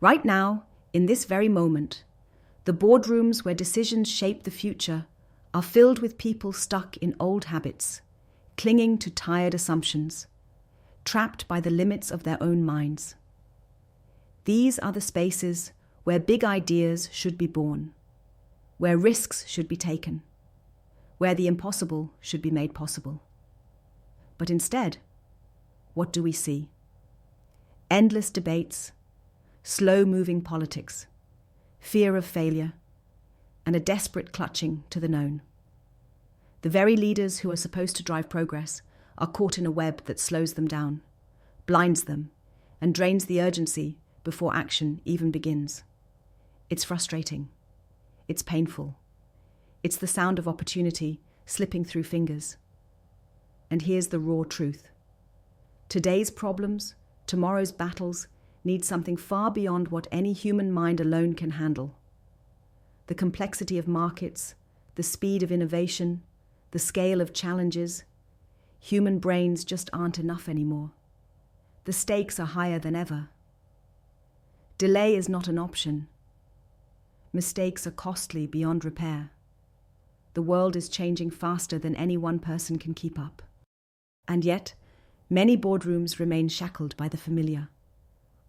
Right now, in this very moment, the boardrooms where decisions shape the future are filled with people stuck in old habits, clinging to tired assumptions, trapped by the limits of their own minds. These are the spaces where big ideas should be born, where risks should be taken, where the impossible should be made possible. But instead, what do we see? Endless debates, slow-moving politics, fear of failure, and a desperate clutching to the known. The very leaders who are supposed to drive progress are caught in a web that slows them down, blinds them, and drains the urgency before action even begins. It's frustrating. It's painful. It's the sound of opportunity slipping through fingers. And here's the raw truth. Today's problems, tomorrow's battles, need something far beyond what any human mind alone can handle. The complexity of markets, the speed of innovation, the scale of challenges, human brains just aren't enough anymore. The stakes are higher than ever. Delay is not an option. Mistakes are costly beyond repair. The world is changing faster than any one person can keep up. And yet, many boardrooms remain shackled by the familiar,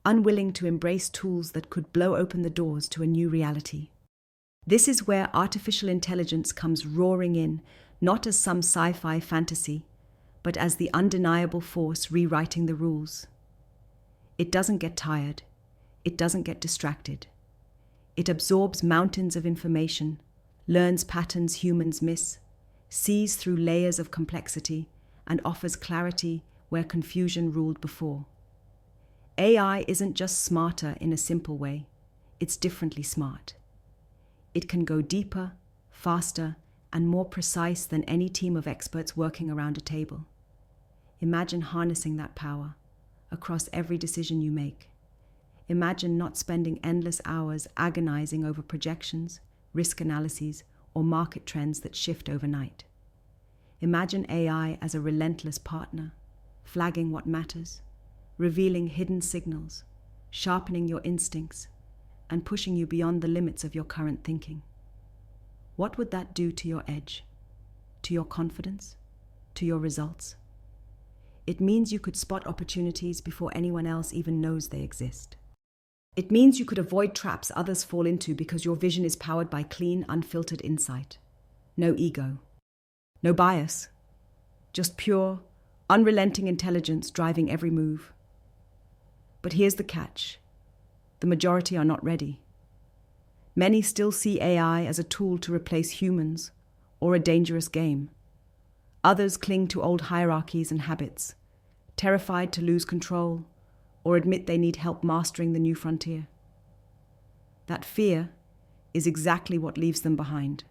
unwilling to embrace tools that could blow open the doors to a new reality. This is where artificial intelligence comes roaring in, not as some sci-fi fantasy, but as the undeniable force rewriting the rules. It doesn't get tired. It doesn't get distracted. It absorbs mountains of information, learns patterns humans miss, sees through layers of complexity, and offers clarity where confusion ruled before. AI isn't just smarter in a simple way, it's differently smart. It can go deeper, faster, and more precise than any team of experts working around a table. Imagine harnessing that power across every decision you make. Imagine not spending endless hours agonizing over projections, risk analyses, or market trends that shift overnight. Imagine AI as a relentless partner, flagging what matters, revealing hidden signals, sharpening your instincts, and pushing you beyond the limits of your current thinking. What would that do to your edge, to your confidence, to your results? It means you could spot opportunities before anyone else even knows they exist. It means you could avoid traps others fall into because your vision is powered by clean, unfiltered insight. No ego. No bias. Just pure, unrelenting intelligence driving every move. But here's the catch. The majority are not ready. Many still see AI as a tool to replace humans or a dangerous game. Others cling to old hierarchies and habits, terrified to lose control or admit they need help mastering the new frontier. That fear is exactly what leaves them behind.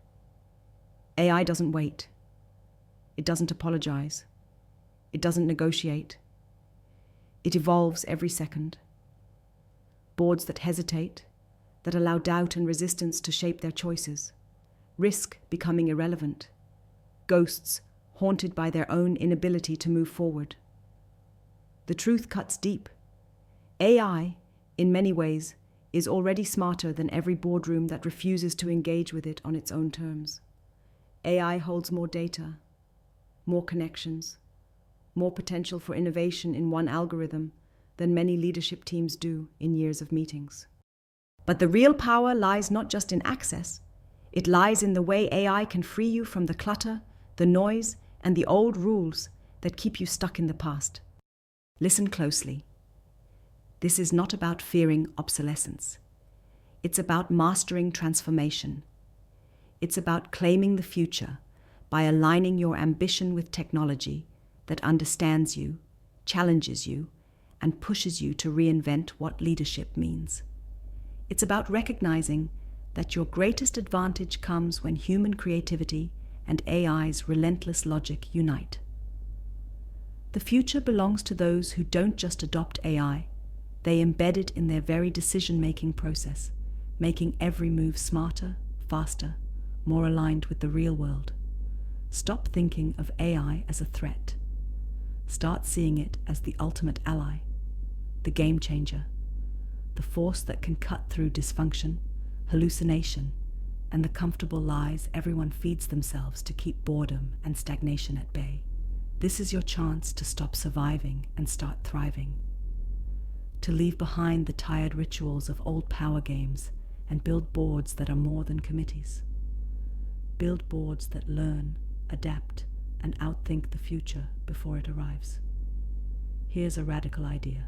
AI doesn't wait. It doesn't apologize. It doesn't negotiate. It evolves every second. Boards that hesitate, that allow doubt and resistance to shape their choices, risk becoming irrelevant, ghosts haunted by their own inability to move forward. The truth cuts deep. AI, in many ways, is already smarter than every boardroom that refuses to engage with it on its own terms. AI holds more data, more connections, more potential for innovation in one algorithm than many leadership teams do in years of meetings. But the real power lies not just in access, it lies in the way AI can free you from the clutter, the noise, and the old rules that keep you stuck in the past. Listen closely. This is not about fearing obsolescence. It's about mastering transformation. It's about claiming the future by aligning your ambition with technology that understands you, challenges you, and pushes you to reinvent what leadership means. It's about recognizing that your greatest advantage comes when human creativity and AI's relentless logic unite. The future belongs to those who don't just adopt AI, they embed it in their very decision-making process, making every move smarter, faster, more aligned with the real world. Stop thinking of AI as a threat. Start seeing it as the ultimate ally, the game changer, the force that can cut through dysfunction, hallucination, and the comfortable lies everyone feeds themselves to keep boredom and stagnation at bay. This is your chance to stop surviving and start thriving. To leave behind the tired rituals of old power games and build boards that are more than committees. Build boards that learn, adapt, and outthink the future before it arrives. Here's a radical idea.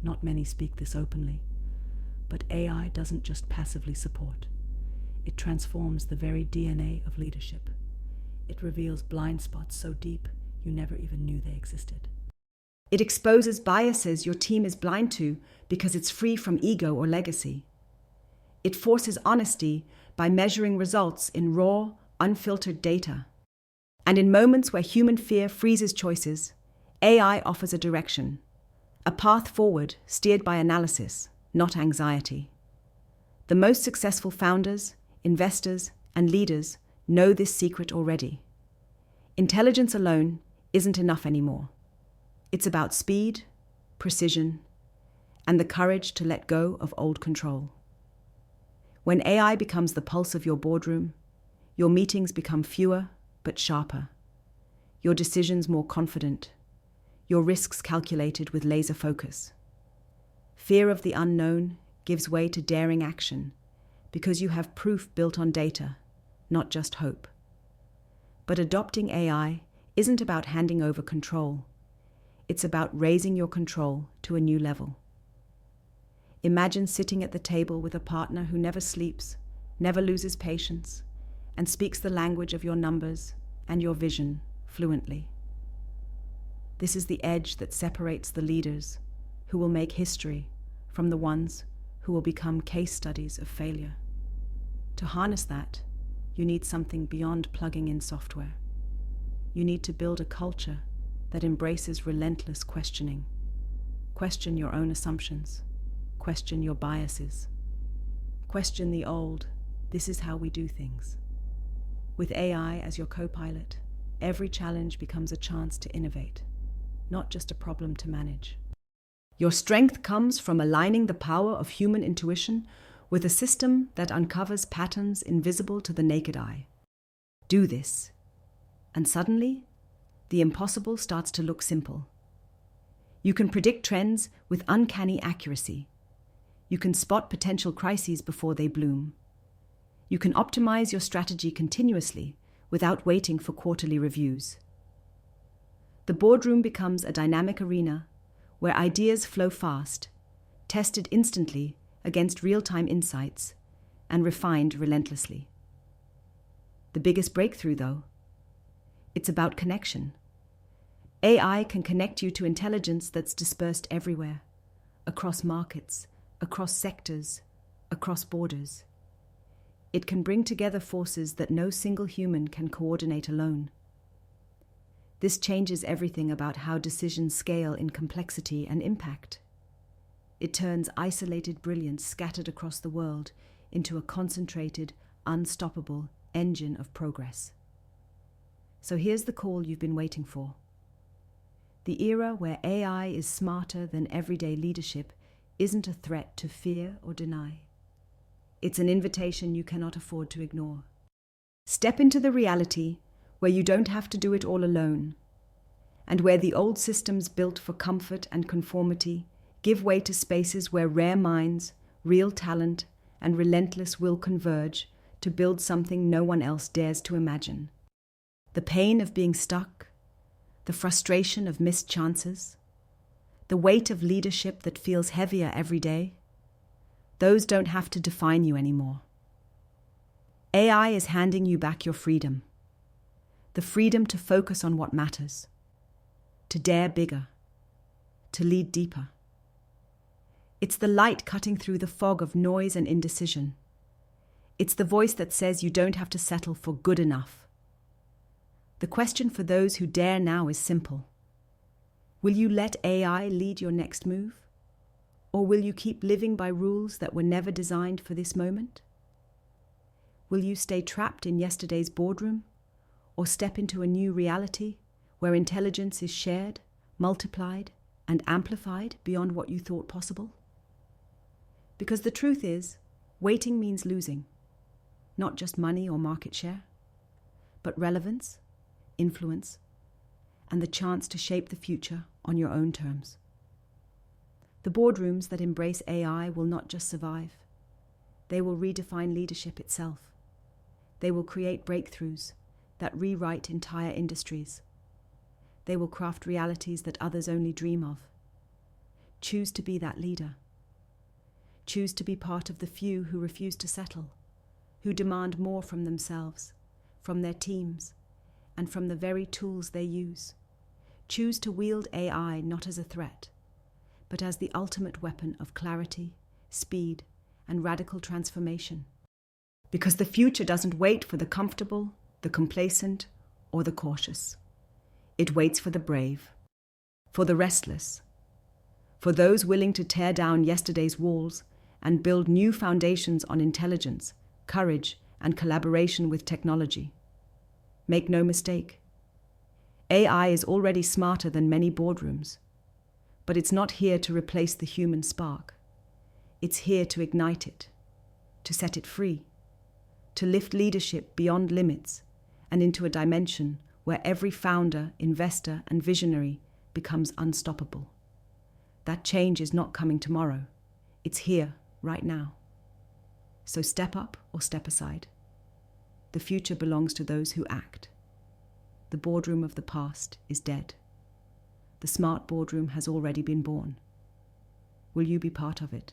Not many speak this openly, but AI doesn't just passively support. It transforms the very DNA of leadership. It reveals blind spots so deep you never even knew they existed. It exposes biases your team is blind to because it's free from ego or legacy. It forces honesty by measuring results in raw, unfiltered data. And in moments where human fear freezes choices, AI offers a direction, a path forward steered by analysis, not anxiety. The most successful founders, investors, and leaders know this secret already. Intelligence alone isn't enough anymore. It's about speed, precision, and the courage to let go of old control. When AI becomes the pulse of your boardroom, your meetings become fewer but sharper, your decisions more confident, your risks calculated with laser focus. Fear of the unknown gives way to daring action because you have proof built on data, not just hope. But adopting AI isn't about handing over control. It's about raising your control to a new level. Imagine sitting at the table with a partner who never sleeps, never loses patience, and speaks the language of your numbers and your vision fluently. This is the edge that separates the leaders who will make history from the ones who will become case studies of failure. To harness that, you need something beyond plugging in software. You need to build a culture that embraces relentless questioning. Question your own assumptions. Question your biases. Question the old, this is how we do things. With AI as your co-pilot, every challenge becomes a chance to innovate, not just a problem to manage. Your strength comes from aligning the power of human intuition with a system that uncovers patterns invisible to the naked eye. Do this, and suddenly, the impossible starts to look simple. You can predict trends with uncanny accuracy. You can spot potential crises before they bloom. You can optimize your strategy continuously without waiting for quarterly reviews. The boardroom becomes a dynamic arena where ideas flow fast, tested instantly against real-time insights, and refined relentlessly. The biggest breakthrough, though, it's about connection. AI can connect you to intelligence that's dispersed everywhere, across markets, across sectors, across borders. It can bring together forces that no single human can coordinate alone. This changes everything about how decisions scale in complexity and impact. It turns isolated brilliance scattered across the world into a concentrated, unstoppable engine of progress. So here's the call you've been waiting for. The era where AI is smarter than everyday leadership isn't a threat to fear or deny. It's an invitation you cannot afford to ignore. Step into the reality where you don't have to do it all alone, and where the old systems built for comfort and conformity give way to spaces where rare minds, real talent, and relentless will converge to build something no one else dares to imagine. The pain of being stuck, the frustration of missed chances, the weight of leadership that feels heavier every day, those don't have to define you anymore. AI is handing you back your freedom. The freedom to focus on what matters, to dare bigger, to lead deeper. It's the light cutting through the fog of noise and indecision. It's the voice that says you don't have to settle for good enough. The question for those who dare now is simple. Will you let AI lead your next move? Or will you keep living by rules that were never designed for this moment? Will you stay trapped in yesterday's boardroom? Or step into a new reality where intelligence is shared, multiplied, and amplified beyond what you thought possible? Because the truth is, waiting means losing, not just money or market share, but relevance, influence, and the chance to shape the future on your own terms. The boardrooms that embrace AI will not just survive. They will redefine leadership itself. They will create breakthroughs that rewrite entire industries. They will craft realities that others only dream of. Choose to be that leader. Choose to be part of the few who refuse to settle, who demand more from themselves, from their teams, and from the very tools they use. Choose to wield AI not as a threat, but as the ultimate weapon of clarity, speed, and radical transformation. Because the future doesn't wait for the comfortable, the complacent, or the cautious. It waits for the brave, for the restless, for those willing to tear down yesterday's walls and build new foundations on intelligence, courage, and collaboration with technology. Make no mistake, AI is already smarter than many boardrooms, but it's not here to replace the human spark. It's here to ignite it, to set it free, to lift leadership beyond limits and into a dimension where every founder, investor, and visionary becomes unstoppable. That change is not coming tomorrow. It's here, right now. So step up or step aside. The future belongs to those who act. The boardroom of the past is dead. The smart boardroom has already been born. Will you be part of it?